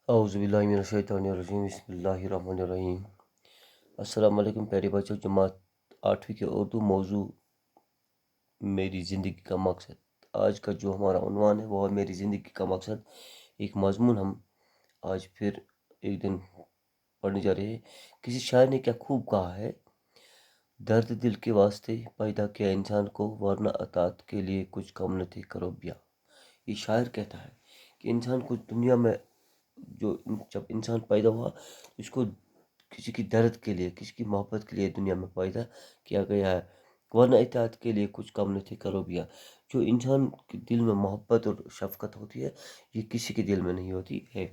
اعوذ باللہ من الشیطان الرجیم، بسم اللہ الرحمن الرحیم۔ السلام علیکم پیارے بچوں، جماعت 8ویں کے اردو موضوع میری زندگی کا مقصد۔ آج کا جو ہمارا عنوان ہے وہ ہے میری زندگی کا مقصد۔ ایک مضمون ہم آج پھر ایک دن پڑھنے جا رہے ہیں۔ کسی شاعر نے کیا خوب کہا ہے، درد دل کے واسطے پیدا کیا انسان کو، ورنہ اطاعت کے لیے کچھ کم نہ تھے کرو بیا۔ یہ شاعر کہتا ہے کہ انسان کو دنیا میں جب انسان پیدا ہوا، اس کو کسی کی درد کے لیے، کسی کی محبت کے لیے دنیا میں پیدا کیا گیا ہے، ورنہ اطاعت کے لیے کچھ کم نہ تھے کرو بیا۔ جو انسان کے دل میں محبت اور شفقت ہوتی ہے، یہ کسی کے دل میں نہیں ہوتی ہے۔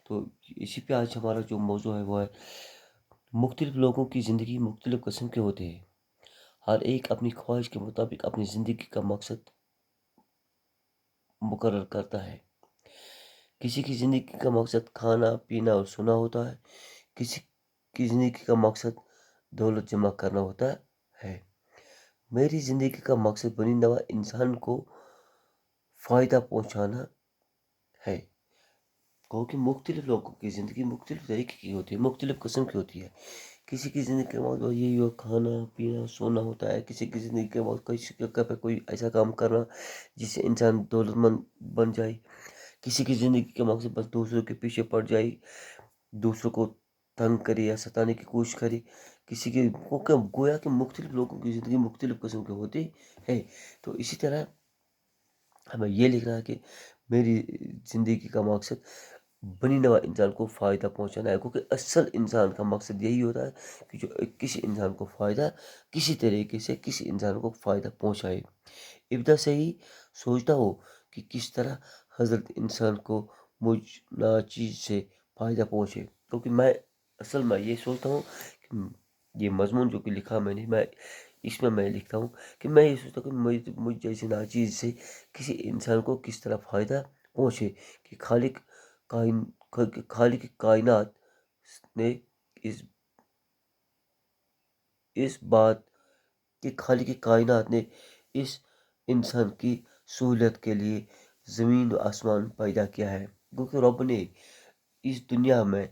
تو اسی پہ آج ہمارا جو موضوع ہے وہ ہے مختلف لوگوں کی زندگی مختلف قسم کے ہوتے ہیں۔ ہر ایک اپنی خواہش کے مطابق اپنی زندگی کا مقصد مقرر کرتا ہے۔ کسی کی زندگی کا مقصد کھانا پینا اور سونا ہوتا ہے، کسی کی زندگی کا مقصد دولت جمع کرنا ہوتا ہے۔ میری زندگی کا مقصد بنی نوا انسان کو فائدہ پہنچانا ہے۔ کیونکہ مختلف لوگوں کی زندگی مختلف طریقے کی ہوتی ہے، مختلف قسم کی ہوتی ہے۔ کسی کی زندگی کا مقصد یہی ہو کھانا پینا سونا ہوتا ہے، کسی کی زندگی کا مقصد کوئی ایسا کام کرنا جس سے انسان دولت مند بن جائے، کسی کی زندگی کا مقصد بس دوسروں کے پیچھے پڑ جائے، دوسروں کو تنگ کرے یا ستانے کی کوشش کرے۔ کسی کی گویا کہ مختلف لوگوں کی زندگی مختلف قسم کی ہوتی ہے۔ تو اسی طرح ہمیں یہ لکھنا ہے کہ میری زندگی کا مقصد بنی نوا انسان کو فائدہ پہنچانا ہے، کیونکہ اصل انسان کا مقصد یہی ہوتا ہے کہ جو کسی انسان کو فائدہ کسی طریقے سے کسی انسان کو فائدہ پہنچائے۔ ابتدا سے ہی سوچتا ہو کہ کس طرح حضرت انسان کو مجھ ناچیز سے فائدہ پہنچے، کیونکہ میں یہ سوچتا ہوں کہ یہ مضمون جو کہ لکھا میں نے، اس میں میں لکھتا ہوں کہ میں یہ سوچتا ہوں کہ مجھ جیسے ناچیز سے کسی انسان کو کس طرح فائدہ پہنچے، کہ خالق کائنات نے اس بات کہ خالق کائنات نے اس انسان کی سہولت کے لیے زمین و آسمان پیدا کیا ہے، کیونکہ رب نے اس دنیا میں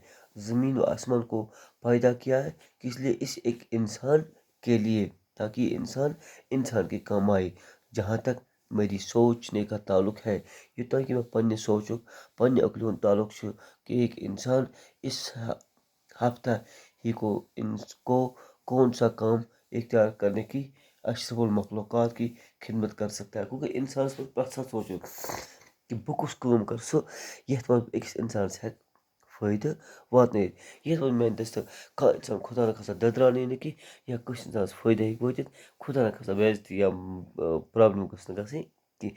زمین و آسمان کو پیدا کیا ہے اس لیے اس ایک انسان کے لیے، تاکہ انسان کے کام آئے۔ جہاں تک میری سوچنے کا تعلق ہے، یہ تو کہ میں پننے سوچوں پننے عقلوں تعلق سے کہ ایک انسان اس ہفتہ ہی کو کون سا کام اختیار کرنے کی اشرف المخلوقات کی خدمت کر سکتا ہے، کیونکہ انسان سے پرسا سوچو کہ بہ کس کام کر سو یتھ منٛز أکِس انسانس ہیٚکہِ فٲیدٕ واتنٲیِتھ، یتھ منٛز میانہِ دٔستِو کانٛہہ انسان خدا نخواستہ دٔدراونے نہٕ کینٛہہ، یا کٲنٛسہِ انسانس فٲیدٕ ہیٚکہِ وٲتِتھ، خدا نخواستہ بے عزتی یا پرابلم گٔژھ نہٕ گژھٕنۍ کینٛہہ۔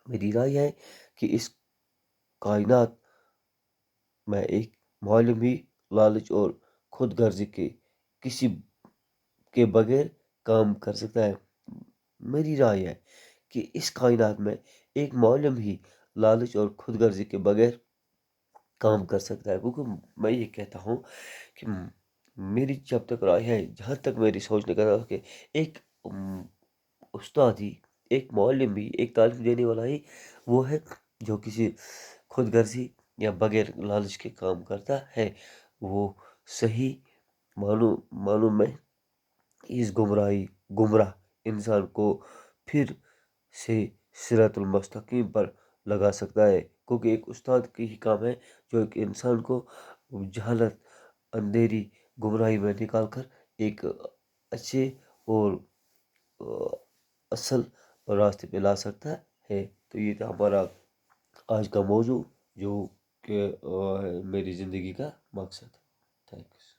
میری رائے ہے کہ اس کائنات میں ایک معلم ہی لالچ اور خود غرضی کے کسی کے بغیر کام کر سکتا ہے۔ میری رائے ہے کہ اس کائنات میں ایک معلم ہی لالچ اور خود غرضی کے بغیر کام کر سکتا ہے، کیونکہ میں یہ کہتا ہوں کہ میری جب تک رائے ہے، جہاں تک میری سوچنے کا تھا کہ ایک استاد ہی، ایک معلم بھی، ایک تعلیم دینے والا ہی وہ ہے جو کسی خود غرضی یا بغیر لالچ کے کام کرتا ہے۔ وہ صحیح معلوم میں اس گمراہ انسان کو پھر سے صراط المستقیم پر لگا سکتا ہے، کیونکہ ایک استاد کی ہی کام ہے جو ایک انسان کو جہالت اندھیری گمراہی میں نکال کر ایک اچھے اور اصل راستے پہ لا سکتا ہے۔ تو یہ تھا ہمارا آج کا موضوع جو کہ میری زندگی کا مقصد۔ تھینکس۔